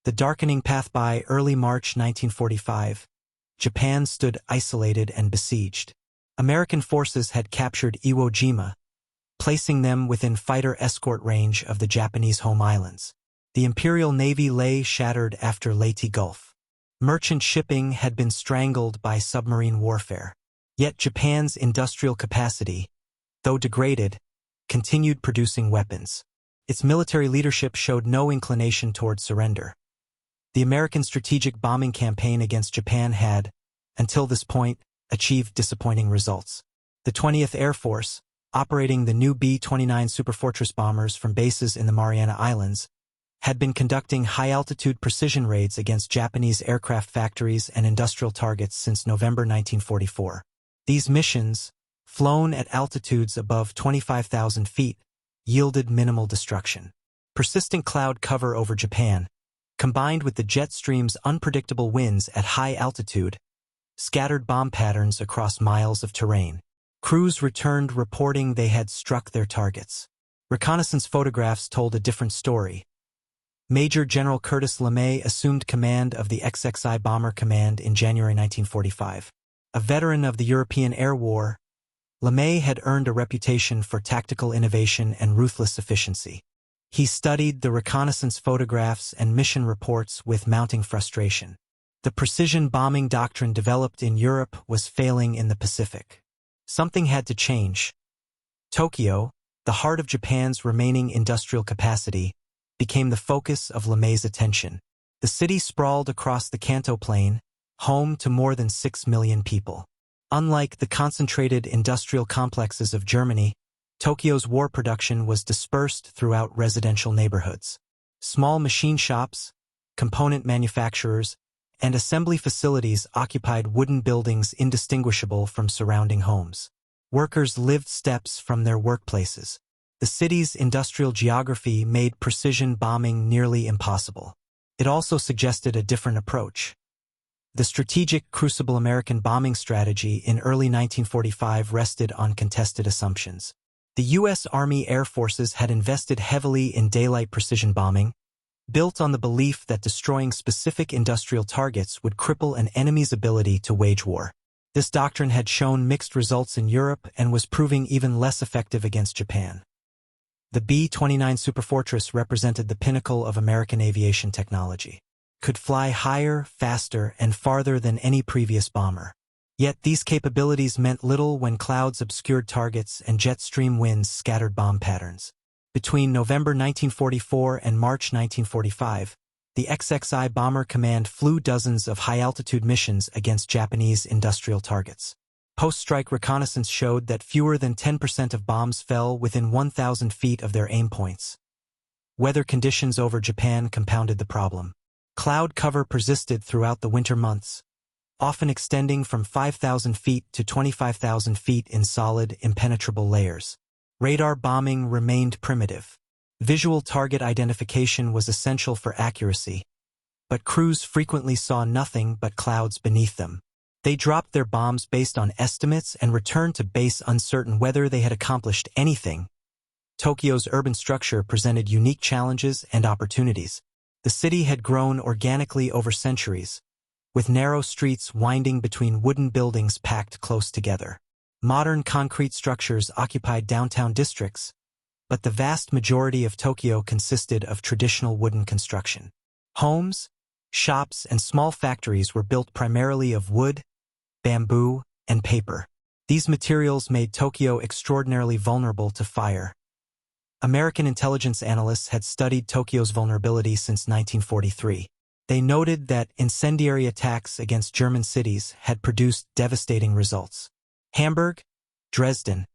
The darkening path. By early March 1945, Japan stood isolated and besieged. American forces had captured Iwo Jima, placing them within fighter escort range of the Japanese home islands. The Imperial Navy lay shattered after Leyte Gulf. Merchant shipping had been strangled by submarine warfare. Yet Japan's industrial capacity, though degraded, continued producing weapons. Its military leadership showed no inclination toward surrender. The American strategic bombing campaign against Japan had, until this point, achieved disappointing results. The 20th Air Force, operating the new B-29 Superfortress bombers from bases in the Mariana Islands, had been conducting high-altitude precision raids against Japanese aircraft factories and industrial targets since November 1944. These missions, flown at altitudes above 25,000 feet, yielded minimal destruction. Persistent cloud cover over Japan, combined with the jet stream's unpredictable winds at high altitude, scattered bomb patterns across miles of terrain. Crews returned reporting they had struck their targets. Reconnaissance photographs told a different story. Major General Curtis LeMay assumed command of the XXI Bomber Command in January 1945. A veteran of the European Air War, LeMay had earned a reputation for tactical innovation and ruthless efficiency. He studied the reconnaissance photographs and mission reports with mounting frustration. The precision bombing doctrine developed in Europe was failing in the Pacific. Something had to change. Tokyo, the heart of Japan's remaining industrial capacity, became the focus of LeMay's attention. The city sprawled across the Kanto Plain, home to more than 6 million people. Unlike the concentrated industrial complexes of Germany, Tokyo's war production was dispersed throughout residential neighborhoods. Small machine shops, component manufacturers, and assembly facilities occupied wooden buildings indistinguishable from surrounding homes. Workers lived steps from their workplaces. The city's industrial geography made precision bombing nearly impossible. It also suggested a different approach. The strategic crucible American bombing strategy in early 1945 rested on contested assumptions. The U.S. Army Air Forces had invested heavily in daylight precision bombing, built on the belief that destroying specific industrial targets would cripple an enemy's ability to wage war. This doctrine had shown mixed results in Europe and was proving even less effective against Japan. The B-29 Superfortress represented the pinnacle of American aviation technology. Could fly higher, faster, and farther than any previous bomber. Yet these capabilities meant little when clouds obscured targets and jet stream winds scattered bomb patterns. Between November 1944 and March 1945, the XXI Bomber Command flew dozens of high-altitude missions against Japanese industrial targets. Post-strike reconnaissance showed that fewer than 10% of bombs fell within 1,000 feet of their aim points. Weather conditions over Japan compounded the problem. Cloud cover persisted throughout the winter months, often extending from 5,000 feet to 25,000 feet in solid, impenetrable layers. Radar bombing remained primitive. Visual target identification was essential for accuracy, but crews frequently saw nothing but clouds beneath them. They dropped their bombs based on estimates and returned to base uncertain whether they had accomplished anything. Tokyo's urban structure presented unique challenges and opportunities. The city had grown organically over centuries, with narrow streets winding between wooden buildings packed close together. Modern concrete structures occupied downtown districts, but the vast majority of Tokyo consisted of traditional wooden construction. Homes, shops, and small factories were built primarily of wood, bamboo, and paper. These materials made Tokyo extraordinarily vulnerable to fire. American intelligence analysts had studied Tokyo's vulnerability since 1943. They noted that incendiary attacks against German cities had produced devastating results. Hamburg, Dresden,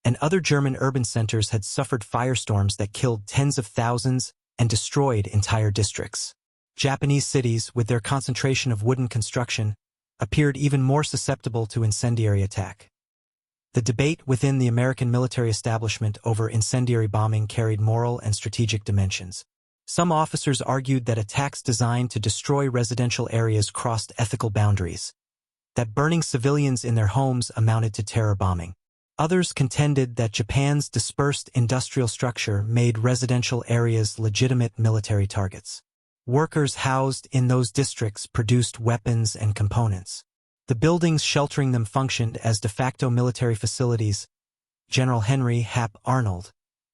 and other German urban centers had suffered firestorms that killed tens of thousands and destroyed entire districts. Japanese cities, with their concentration of wooden construction, appeared even more susceptible to incendiary attack. The debate within the American military establishment over incendiary bombing carried moral and strategic dimensions. Some officers argued that attacks designed to destroy residential areas crossed ethical boundaries, that burning civilians in their homes amounted to terror bombing. Others contended that Japan's dispersed industrial structure made residential areas legitimate military targets. Workers housed in those districts produced weapons and components. The buildings sheltering them functioned as de facto military facilities. General Henry Hap Arnold,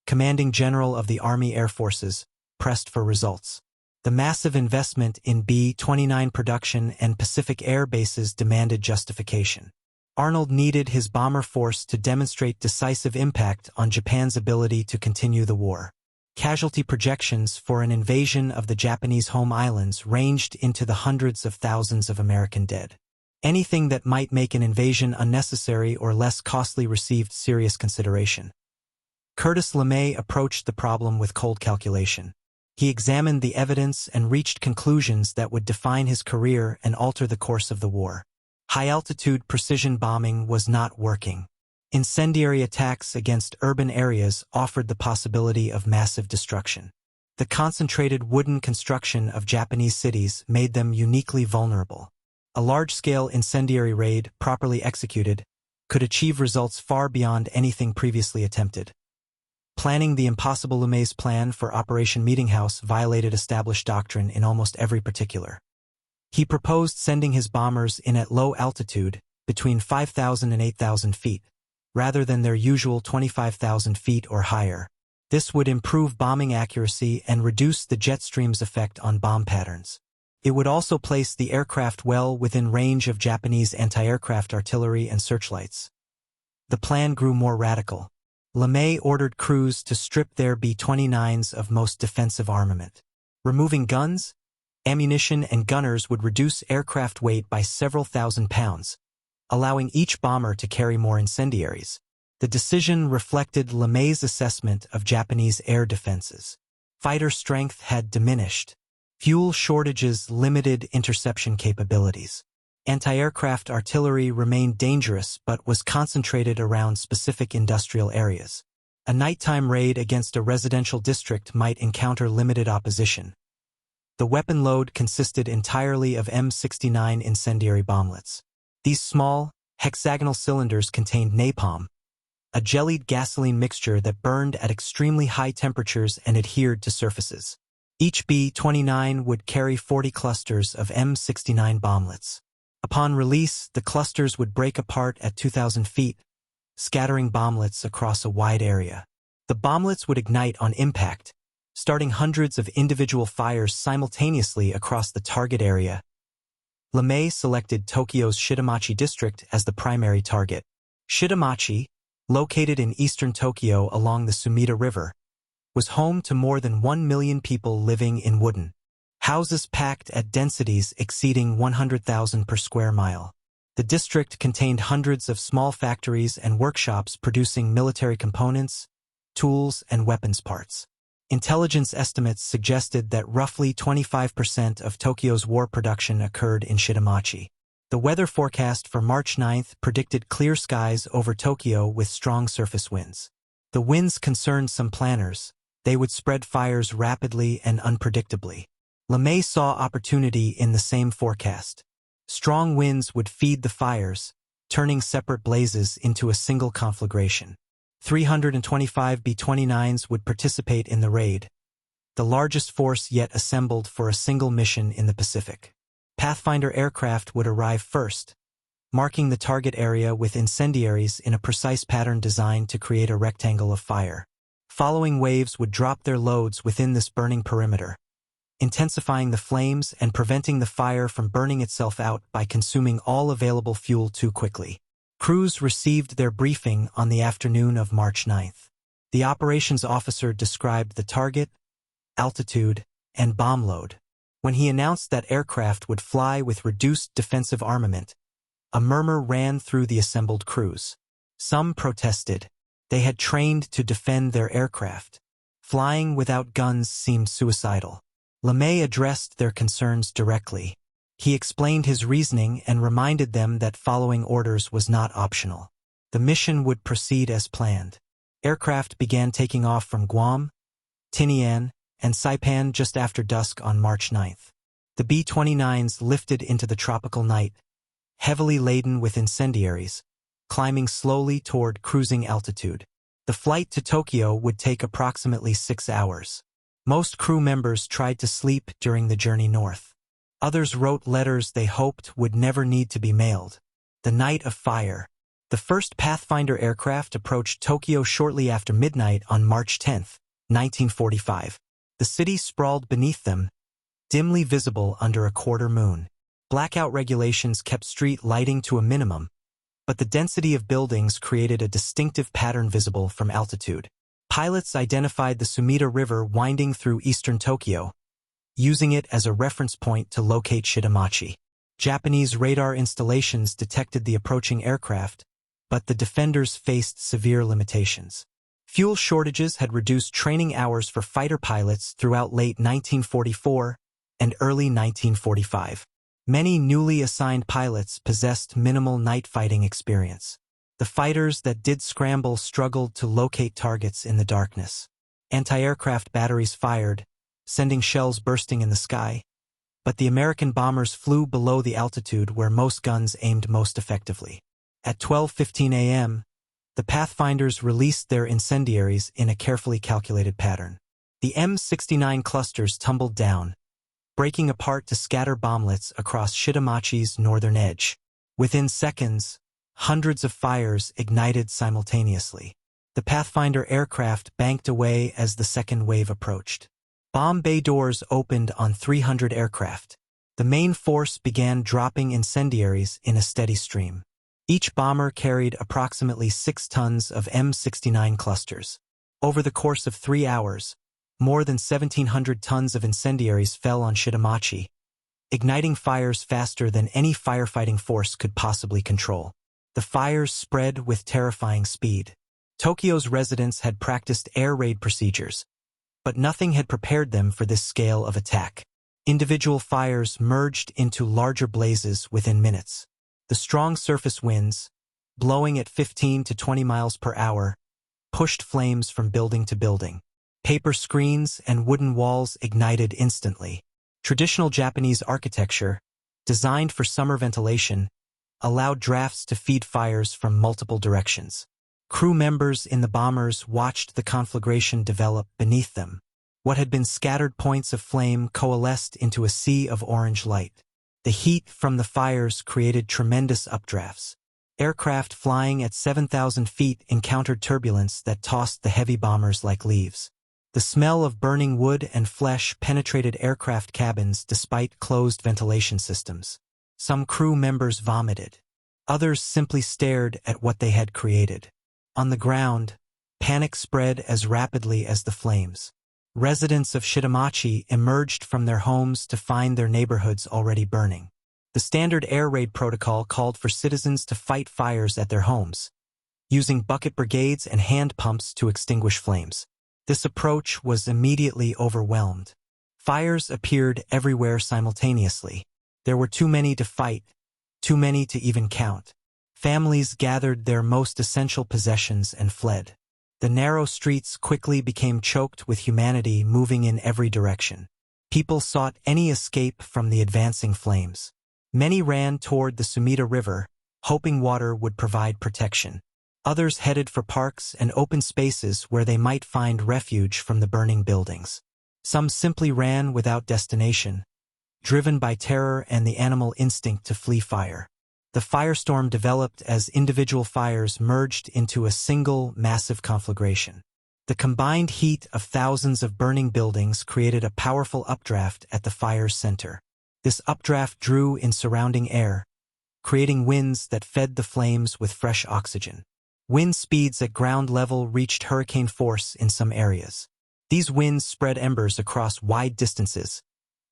commanding general of the Army Air Forces, pressed for results. The massive investment in B-29 production and Pacific air bases demanded justification. Arnold needed his bomber force to demonstrate decisive impact on Japan's ability to continue the war. Casualty projections for an invasion of the Japanese home islands ranged into the hundreds of thousands of American dead. Anything that might make an invasion unnecessary or less costly received serious consideration. Curtis LeMay approached the problem with cold calculation. He examined the evidence and reached conclusions that would define his career and alter the course of the war. High-altitude precision bombing was not working. Incendiary attacks against urban areas offered the possibility of massive destruction. The concentrated wooden construction of Japanese cities made them uniquely vulnerable. A large-scale incendiary raid, properly executed, could achieve results far beyond anything previously attempted. Planning the impossible, LeMay's plan for Operation Meetinghouse violated established doctrine in almost every particular. He proposed sending his bombers in at low altitude, between 5,000 and 8,000 feet, rather than their usual 25,000 feet or higher. This would improve bombing accuracy and reduce the jet stream's effect on bomb patterns. It would also place the aircraft well within range of Japanese anti-aircraft artillery and searchlights. The plan grew more radical. LeMay ordered crews to strip their B-29s of most defensive armament. Removing guns, ammunition, and gunners would reduce aircraft weight by several thousand pounds, allowing each bomber to carry more incendiaries. The decision reflected LeMay's assessment of Japanese air defenses. Fighter strength had diminished. Fuel shortages limited interception capabilities. Anti-aircraft artillery remained dangerous but was concentrated around specific industrial areas. A nighttime raid against a residential district might encounter limited opposition. The weapon load consisted entirely of M69 incendiary bomblets. These small, hexagonal cylinders contained napalm, a jellied gasoline mixture that burned at extremely high temperatures and adhered to surfaces. Each B-29 would carry 40 clusters of M69 bomblets. Upon release, the clusters would break apart at 2,000 feet, scattering bomblets across a wide area. The bomblets would ignite on impact, starting hundreds of individual fires simultaneously across the target area. LeMay selected Tokyo's Shitamachi district as the primary target. Shitamachi, located in eastern Tokyo along the Sumida River, was home to more than 1 million people living in wooden houses packed at densities exceeding 100,000 per square mile. The district contained hundreds of small factories and workshops producing military components, tools, and weapons parts. Intelligence estimates suggested that roughly 25% of Tokyo's war production occurred in Shitamachi. The weather forecast for March 9th predicted clear skies over Tokyo with strong surface winds. The winds concerned some planners. They would spread fires rapidly and unpredictably. LeMay saw opportunity in the same forecast. Strong winds would feed the fires, turning separate blazes into a single conflagration. 325 B-29s would participate in the raid, the largest force yet assembled for a single mission in the Pacific. Pathfinder aircraft would arrive first, marking the target area with incendiaries in a precise pattern designed to create a rectangle of fire. Following waves would drop their loads within this burning perimeter, intensifying the flames and preventing the fire from burning itself out by consuming all available fuel too quickly. Crews received their briefing on the afternoon of March 9th. The operations officer described the target, altitude, and bomb load. When he announced that aircraft would fly with reduced defensive armament, a murmur ran through the assembled crews. Some protested. They had trained to defend their aircraft. Flying without guns seemed suicidal. LeMay addressed their concerns directly. He explained his reasoning and reminded them that following orders was not optional. The mission would proceed as planned. Aircraft began taking off from Guam, Tinian, and Saipan just after dusk on March 9th. The B-29s lifted into the tropical night, heavily laden with incendiaries, climbing slowly toward cruising altitude. The flight to Tokyo would take approximately 6 hours. Most crew members tried to sleep during the journey north. Others wrote letters they hoped would never need to be mailed. The night of fire. The first Pathfinder aircraft approached Tokyo shortly after midnight on March 10, 1945. The city sprawled beneath them, dimly visible under a quarter moon. Blackout regulations kept street lighting to a minimum, but the density of buildings created a distinctive pattern visible from altitude. Pilots identified the Sumida River winding through eastern Tokyo, using it as a reference point to locate Shitamachi. Japanese radar installations detected the approaching aircraft, but the defenders faced severe limitations. Fuel shortages had reduced training hours for fighter pilots throughout late 1944 and early 1945. Many newly assigned pilots possessed minimal night fighting experience. The fighters that did scramble struggled to locate targets in the darkness. Anti-aircraft batteries fired, sending shells bursting in the sky, but the American bombers flew below the altitude where most guns aimed most effectively. At 12:15 a.m., the Pathfinders released their incendiaries in a carefully calculated pattern. The M69 clusters tumbled down, breaking apart to scatter bomblets across Shitamachi's northern edge. Within seconds, hundreds of fires ignited simultaneously. The Pathfinder aircraft banked away as the second wave approached. Bomb bay doors opened on 300 aircraft. The main force began dropping incendiaries in a steady stream. Each bomber carried approximately 6 tons of M69 clusters. Over the course of 3 hours, more than 1,700 tons of incendiaries fell on Shitamachi, igniting fires faster than any firefighting force could possibly control. The fires spread with terrifying speed. Tokyo's residents had practiced air raid procedures, but nothing had prepared them for this scale of attack. Individual fires merged into larger blazes within minutes. The strong surface winds, blowing at 15 to 20 miles per hour, pushed flames from building to building. Paper screens and wooden walls ignited instantly. Traditional Japanese architecture, designed for summer ventilation, allowed drafts to feed fires from multiple directions. Crew members in the bombers watched the conflagration develop beneath them. What had been scattered points of flame coalesced into a sea of orange light. The heat from the fires created tremendous updrafts. Aircraft flying at 7,000 feet encountered turbulence that tossed the heavy bombers like leaves. The smell of burning wood and flesh penetrated aircraft cabins despite closed ventilation systems. Some crew members vomited. Others simply stared at what they had created. On the ground, panic spread as rapidly as the flames. Residents of Shitamachi emerged from their homes to find their neighborhoods already burning. The standard air raid protocol called for citizens to fight fires at their homes, using bucket brigades and hand pumps to extinguish flames. This approach was immediately overwhelmed. Fires appeared everywhere simultaneously. There were too many to fight, too many to even count. Families gathered their most essential possessions and fled. The narrow streets quickly became choked with humanity moving in every direction. People sought any escape from the advancing flames. Many ran toward the Sumida River, hoping water would provide protection. Others headed for parks and open spaces where they might find refuge from the burning buildings. Some simply ran without destination, driven by terror and the animal instinct to flee fire. The firestorm developed as individual fires merged into a single massive conflagration. The combined heat of thousands of burning buildings created a powerful updraft at the fire's center. This updraft drew in surrounding air, creating winds that fed the flames with fresh oxygen. Wind speeds at ground level reached hurricane force in some areas. These winds spread embers across wide distances,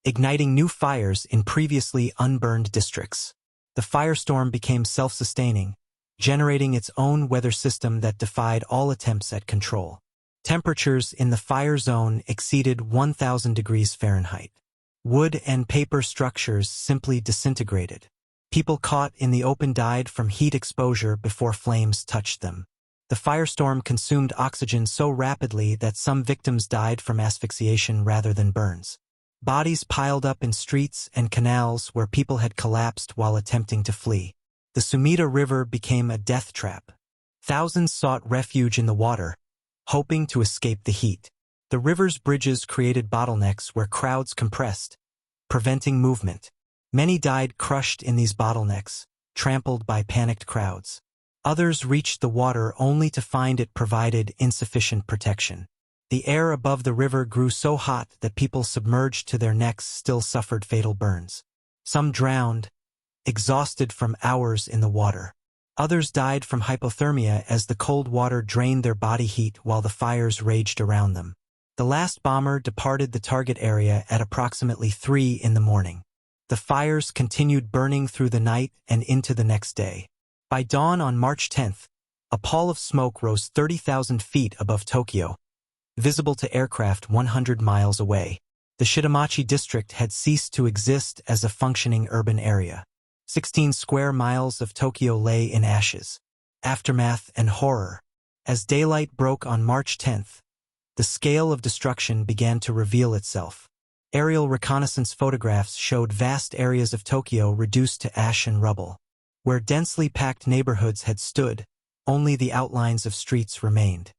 igniting new fires in previously unburned districts. The firestorm became self-sustaining, generating its own weather system that defied all attempts at control. Temperatures in the fire zone exceeded 1,000 degrees Fahrenheit. Wood and paper structures simply disintegrated. People caught in the open died from heat exposure before flames touched them. The firestorm consumed oxygen so rapidly that some victims died from asphyxiation rather than burns. Bodies piled up in streets and canals where people had collapsed while attempting to flee. The Sumida River became a death trap. Thousands sought refuge in the water, hoping to escape the heat. The river's bridges created bottlenecks where crowds compressed, preventing movement. Many died crushed in these bottlenecks, trampled by panicked crowds. Others reached the water only to find it provided insufficient protection. The air above the river grew so hot that people submerged to their necks still suffered fatal burns. Some drowned, exhausted from hours in the water. Others died from hypothermia as the cold water drained their body heat while the fires raged around them. The last bomber departed the target area at approximately 3 in the morning. The fires continued burning through the night and into the next day. By dawn on March 10th, a pall of smoke rose 30,000 feet above Tokyo, visible to aircraft 100 miles away. The Shitamachi district had ceased to exist as a functioning urban area. 16 square miles of Tokyo lay in ashes. Aftermath and horror. As daylight broke on March 10th, the scale of destruction began to reveal itself. Aerial reconnaissance photographs showed vast areas of Tokyo reduced to ash and rubble. Where densely packed neighborhoods had stood, only the outlines of streets remained,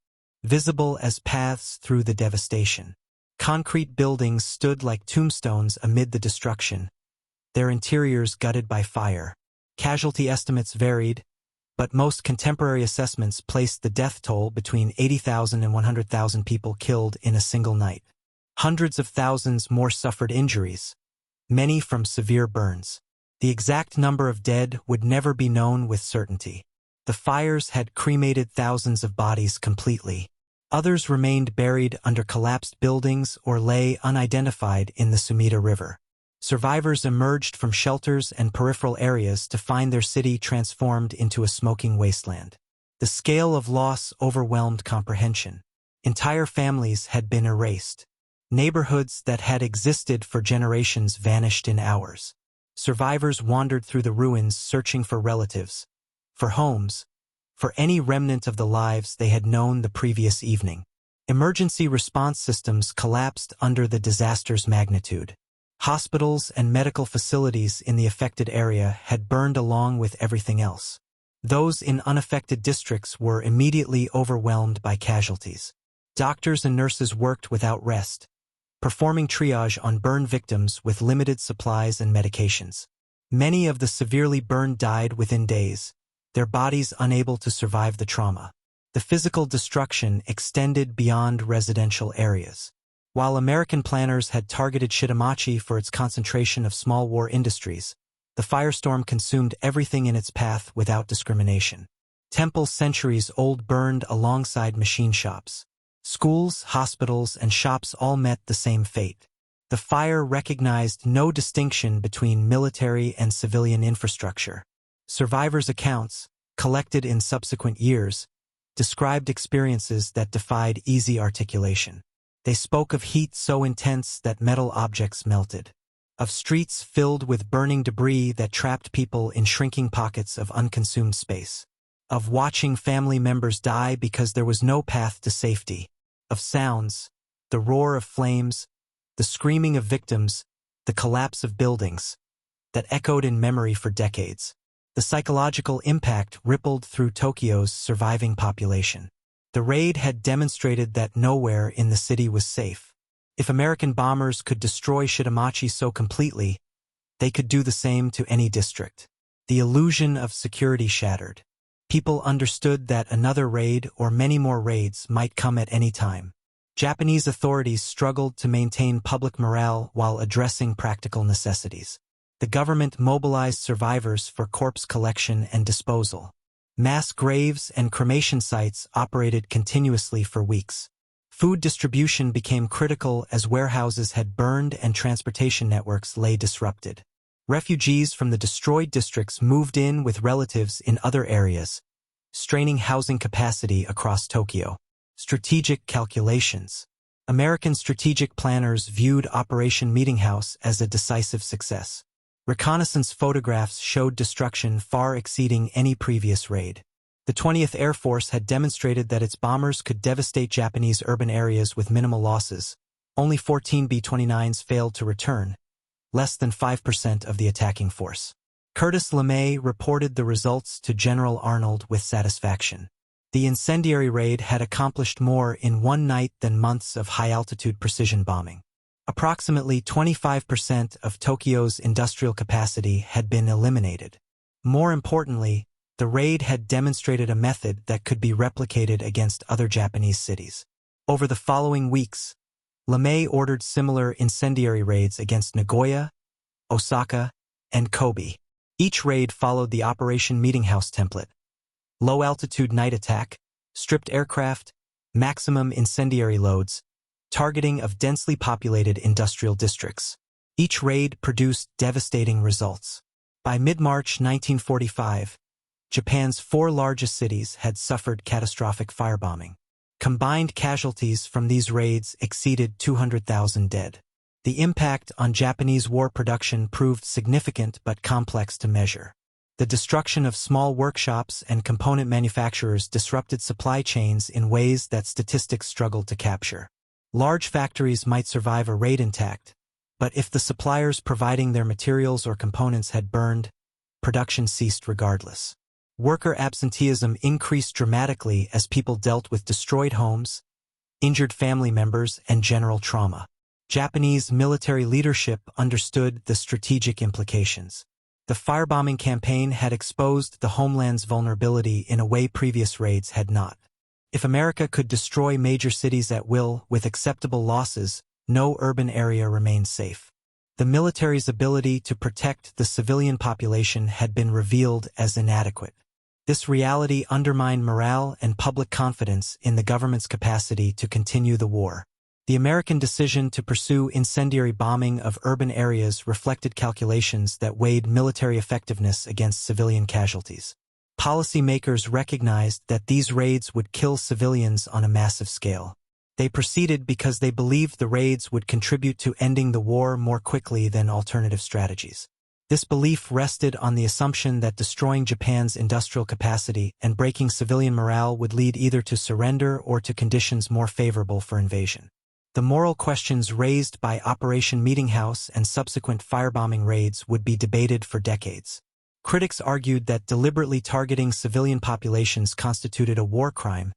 visible as paths through the devastation. Concrete buildings stood like tombstones amid the destruction, their interiors gutted by fire. Casualty estimates varied, but most contemporary assessments placed the death toll between 80,000 and 100,000 people killed in a single night. Hundreds of thousands more suffered injuries, many from severe burns. The exact number of dead would never be known with certainty. The fires had cremated thousands of bodies completely. Others remained buried under collapsed buildings or lay unidentified in the Sumida River. Survivors emerged from shelters and peripheral areas to find their city transformed into a smoking wasteland. The scale of loss overwhelmed comprehension. Entire families had been erased. Neighborhoods that had existed for generations vanished in hours. Survivors wandered through the ruins searching for relatives, for homes, for any remnant of the lives they had known the previous evening. Emergency response systems collapsed under the disaster's magnitude. Hospitals and medical facilities in the affected area had burned along with everything else. Those in unaffected districts were immediately overwhelmed by casualties. Doctors and nurses worked without rest, performing triage on burn victims with limited supplies and medications. Many of the severely burned died within days, their bodies unable to survive the trauma. The physical destruction extended beyond residential areas. While American planners had targeted Shitamachi for its concentration of small war industries, the firestorm consumed everything in its path without discrimination. Temples centuries old burned alongside machine shops. Schools, hospitals, and shops all met the same fate. The fire recognized no distinction between military and civilian infrastructure. Survivors' accounts, collected in subsequent years, described experiences that defied easy articulation. They spoke of heat so intense that metal objects melted, of streets filled with burning debris that trapped people in shrinking pockets of unconsumed space, of watching family members die because there was no path to safety, of sounds, the roar of flames, the screaming of victims, the collapse of buildings, that echoed in memory for decades. The psychological impact rippled through Tokyo's surviving population. The raid had demonstrated that nowhere in the city was safe. If American bombers could destroy Shitamachi so completely, they could do the same to any district. The illusion of security shattered. People understood that another raid or many more raids might come at any time. Japanese authorities struggled to maintain public morale while addressing practical necessities. The government mobilized survivors for corpse collection and disposal. Mass graves and cremation sites operated continuously for weeks. Food distribution became critical as warehouses had burned and transportation networks lay disrupted. Refugees from the destroyed districts moved in with relatives in other areas, straining housing capacity across Tokyo. Strategic calculations. American strategic planners viewed Operation Meetinghouse as a decisive success. Reconnaissance photographs showed destruction far exceeding any previous raid. The 20th Air Force had demonstrated that its bombers could devastate Japanese urban areas with minimal losses. Only 14 B-29s failed to return, less than 5% of the attacking force. Curtis LeMay reported the results to General Arnold with satisfaction. The incendiary raid had accomplished more in one night than months of high-altitude precision bombing. Approximately 25% of Tokyo's industrial capacity had been eliminated. More importantly, the raid had demonstrated a method that could be replicated against other Japanese cities. Over the following weeks, LeMay ordered similar incendiary raids against Nagoya, Osaka, and Kobe. Each raid followed the Operation Meetinghouse template: low-altitude night attack, stripped aircraft, maximum incendiary loads, targeting of densely populated industrial districts. Each raid produced devastating results. By mid-March 1945, Japan's 4 largest cities had suffered catastrophic firebombing. Combined casualties from these raids exceeded 200,000 dead. The impact on Japanese war production proved significant but complex to measure. The destruction of small workshops and component manufacturers disrupted supply chains in ways that statistics struggled to capture. Large factories might survive a raid intact, but if the suppliers providing their materials or components had burned, production ceased regardless. Worker absenteeism increased dramatically as people dealt with destroyed homes, injured family members, and general trauma. Japanese military leadership understood the strategic implications. The firebombing campaign had exposed the homeland's vulnerability in a way previous raids had not. If America could destroy major cities at will with acceptable losses, no urban area remained safe. The military's ability to protect the civilian population had been revealed as inadequate. This reality undermined morale and public confidence in the government's capacity to continue the war. The American decision to pursue incendiary bombing of urban areas reflected calculations that weighed military effectiveness against civilian casualties. Policymakers recognized that these raids would kill civilians on a massive scale. They proceeded because they believed the raids would contribute to ending the war more quickly than alternative strategies. This belief rested on the assumption that destroying Japan's industrial capacity and breaking civilian morale would lead either to surrender or to conditions more favorable for invasion. The moral questions raised by Operation Meetinghouse and subsequent firebombing raids would be debated for decades. Critics argued that deliberately targeting civilian populations constituted a war crime,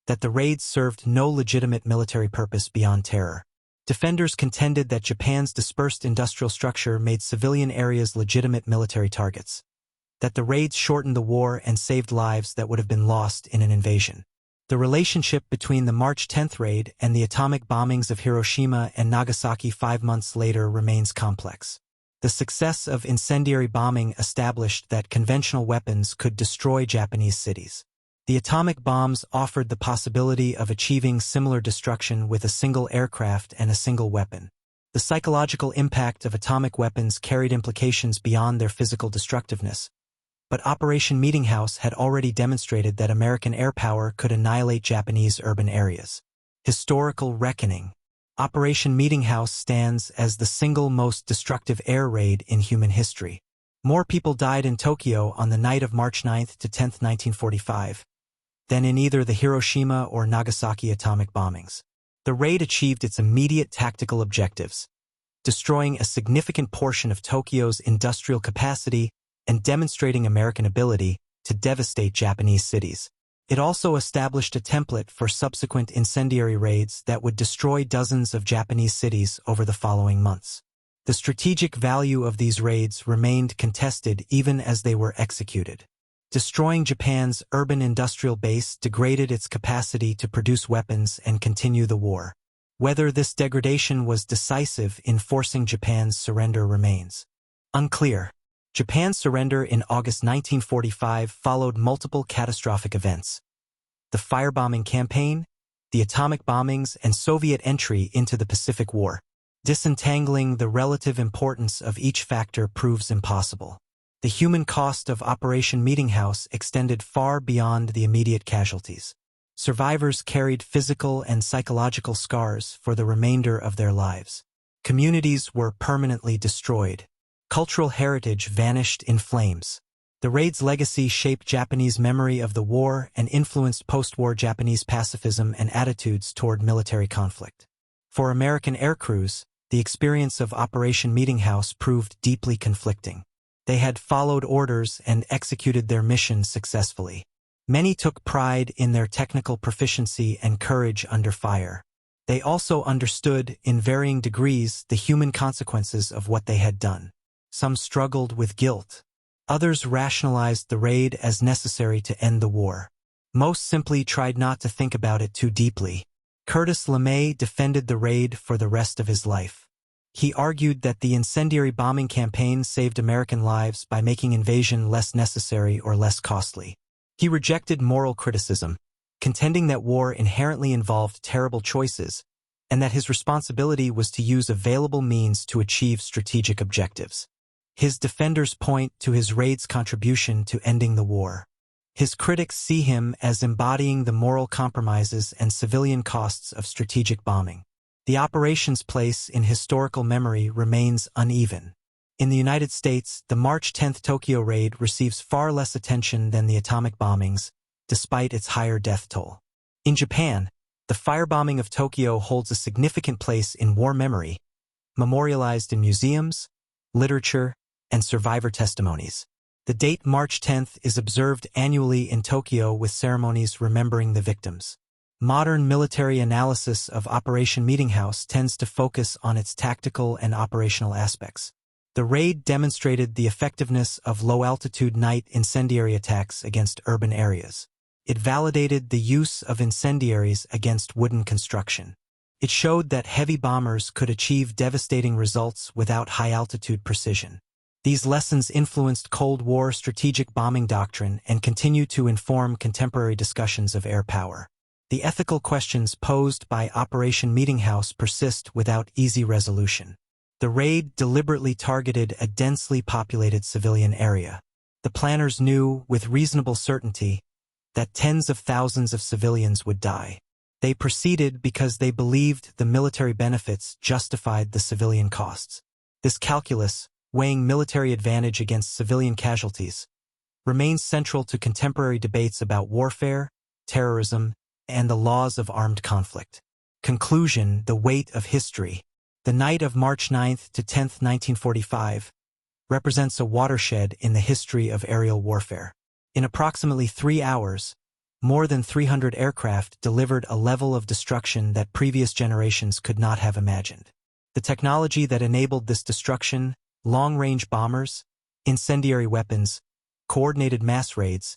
that the raids served no legitimate military purpose beyond terror. Defenders contended that Japan's dispersed industrial structure made civilian areas legitimate military targets, that the raids shortened the war and saved lives that would have been lost in an invasion. The relationship between the March 10th raid and the atomic bombings of Hiroshima and Nagasaki 5 months later remains complex. The success of incendiary bombing established that conventional weapons could destroy Japanese cities. The atomic bombs offered the possibility of achieving similar destruction with a single aircraft and a single weapon. The psychological impact of atomic weapons carried implications beyond their physical destructiveness. But Operation Meetinghouse had already demonstrated that American air power could annihilate Japanese urban areas. Historical reckoning. Operation Meetinghouse stands as the single most destructive air raid in human history. More people died in Tokyo on the night of March 9 to 10, 1945, than in either the Hiroshima or Nagasaki atomic bombings. The raid achieved its immediate tactical objectives, destroying a significant portion of Tokyo's industrial capacity and demonstrating American ability to devastate Japanese cities. It also established a template for subsequent incendiary raids that would destroy dozens of Japanese cities over the following months. The strategic value of these raids remained contested even as they were executed. Destroying Japan's urban industrial base degraded its capacity to produce weapons and continue the war. Whether this degradation was decisive in forcing Japan's surrender remains unclear. Japan's surrender in August 1945 followed multiple catastrophic events: the firebombing campaign, the atomic bombings, and Soviet entry into the Pacific War. Disentangling the relative importance of each factor proves impossible. The human cost of Operation Meetinghouse extended far beyond the immediate casualties. Survivors carried physical and psychological scars for the remainder of their lives. Communities were permanently destroyed. Cultural heritage vanished in flames. The raid's legacy shaped Japanese memory of the war and influenced post-war Japanese pacifism and attitudes toward military conflict. For American aircrews, the experience of Operation Meetinghouse proved deeply conflicting. They had followed orders and executed their mission successfully. Many took pride in their technical proficiency and courage under fire. They also understood, in varying degrees, the human consequences of what they had done. Some struggled with guilt. Others rationalized the raid as necessary to end the war. Most simply tried not to think about it too deeply. Curtis LeMay defended the raid for the rest of his life. He argued that the incendiary bombing campaign saved American lives by making invasion less necessary or less costly. He rejected moral criticism, contending that war inherently involved terrible choices, and that his responsibility was to use available means to achieve strategic objectives. His defenders point to his raid's contribution to ending the war. His critics see him as embodying the moral compromises and civilian costs of strategic bombing. The operation's place in historical memory remains uneven. In the United States, the March 10 Tokyo raid receives far less attention than the atomic bombings, despite its higher death toll. In Japan, the firebombing of Tokyo holds a significant place in war memory, memorialized in museums, literature, and survivor testimonies. The date March 10 is observed annually in Tokyo with ceremonies remembering the victims. Modern military analysis of Operation Meetinghouse tends to focus on its tactical and operational aspects. The raid demonstrated the effectiveness of low-altitude night incendiary attacks against urban areas. It validated the use of incendiaries against wooden construction. It showed that heavy bombers could achieve devastating results without high-altitude precision. These lessons influenced Cold War strategic bombing doctrine and continue to inform contemporary discussions of air power. The ethical questions posed by Operation Meetinghouse persist without easy resolution. The raid deliberately targeted a densely populated civilian area. The planners knew, with reasonable certainty, that tens of thousands of civilians would die. They proceeded because they believed the military benefits justified the civilian costs. This calculus, weighing military advantage against civilian casualties, remains central to contemporary debates about warfare, terrorism, and the laws of armed conflict. Conclusion: the weight of history. The night of March 9 to 10, 1945, represents a watershed in the history of aerial warfare. In approximately 3 hours, more than 300 aircraft delivered a level of destruction that previous generations could not have imagined. The technology that enabled this destruction, long-range bombers, incendiary weapons, coordinated mass raids,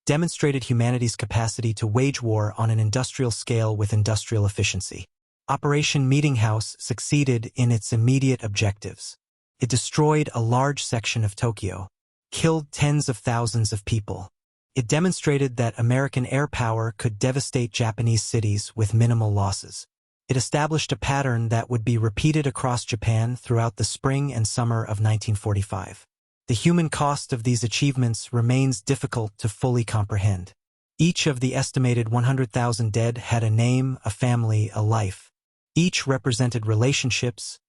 demonstrated humanity's capacity to wage war on an industrial scale with industrial efficiency. Operation Meetinghouse succeeded in its immediate objectives. It destroyed a large section of Tokyo, killed tens of thousands of people. It demonstrated that American air power could devastate Japanese cities with minimal losses. It established a pattern that would be repeated across Japan throughout the spring and summer of 1945. The human cost of these achievements remains difficult to fully comprehend. Each of the estimated 100,000 dead had a name, a family, a life. Each represented relationships,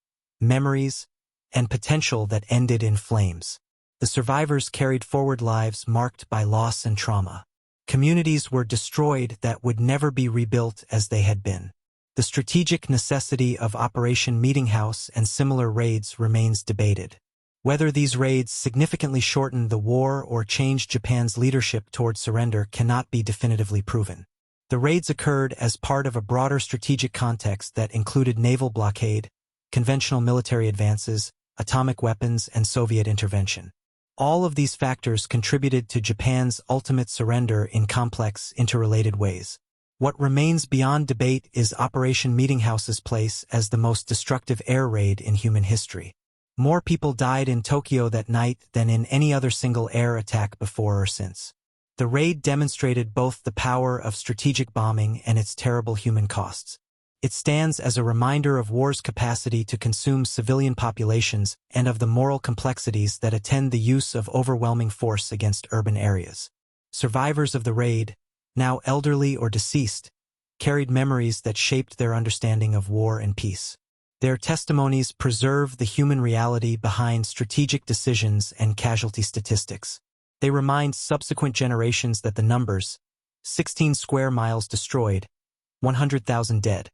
memories, and potential that ended in flames. The survivors carried forward lives marked by loss and trauma. Communities were destroyed that would never be rebuilt as they had been. The strategic necessity of Operation Meetinghouse and similar raids remains debated. Whether these raids significantly shortened the war or changed Japan's leadership toward surrender cannot be definitively proven. The raids occurred as part of a broader strategic context that included naval blockade, conventional military advances, atomic weapons, and Soviet intervention. All of these factors contributed to Japan's ultimate surrender in complex, interrelated ways. What remains beyond debate is Operation Meetinghouse's place as the most destructive air raid in human history. More people died in Tokyo that night than in any other single air attack before or since. The raid demonstrated both the power of strategic bombing and its terrible human costs. It stands as a reminder of war's capacity to consume civilian populations and of the moral complexities that attend the use of overwhelming force against urban areas. Survivors of the raid, now elderly or deceased, carried memories that shaped their understanding of war and peace. Their testimonies preserve the human reality behind strategic decisions and casualty statistics. They remind subsequent generations that the numbers, 16 square miles destroyed, 100,000 dead,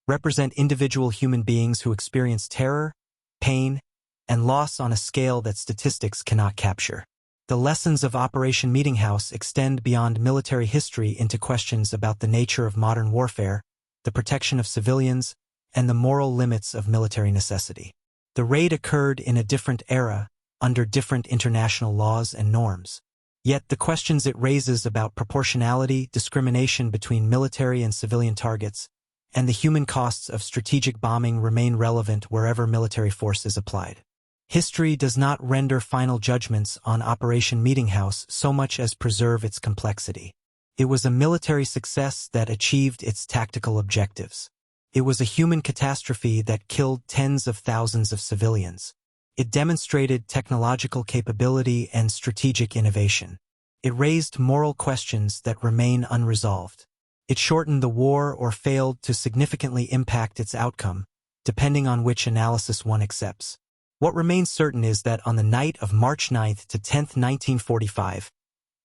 represent individual human beings who experience terror, pain, and loss on a scale that statistics cannot capture. The lessons of Operation Meetinghouse extend beyond military history into questions about the nature of modern warfare, the protection of civilians, and the moral limits of military necessity. The raid occurred in a different era, under different international laws and norms. Yet the questions it raises about proportionality, discrimination between military and civilian targets, and the human costs of strategic bombing remain relevant wherever military force is applied. History does not render final judgments on Operation Meetinghouse so much as preserve its complexity. It was a military success that achieved its tactical objectives. It was a human catastrophe that killed tens of thousands of civilians. It demonstrated technological capability and strategic innovation. It raised moral questions that remain unresolved. It shortened the war or failed to significantly impact its outcome, depending on which analysis one accepts. What remains certain is that on the night of March 9th to 10th, 1945,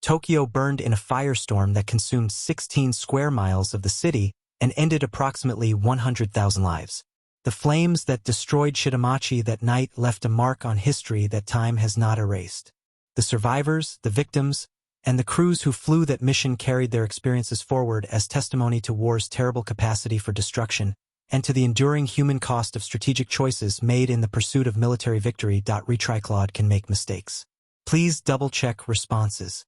Tokyo burned in a firestorm that consumed 16 square miles of the city and ended approximately 100,000 lives. The flames that destroyed Shitamachi that night left a mark on history that time has not erased. The survivors, the victims, and the crews who flew that mission carried their experiences forward as testimony to war's terrible capacity for destruction and to the enduring human cost of strategic choices made in the pursuit of military victory. Retriclod can make mistakes. Please double-check responses.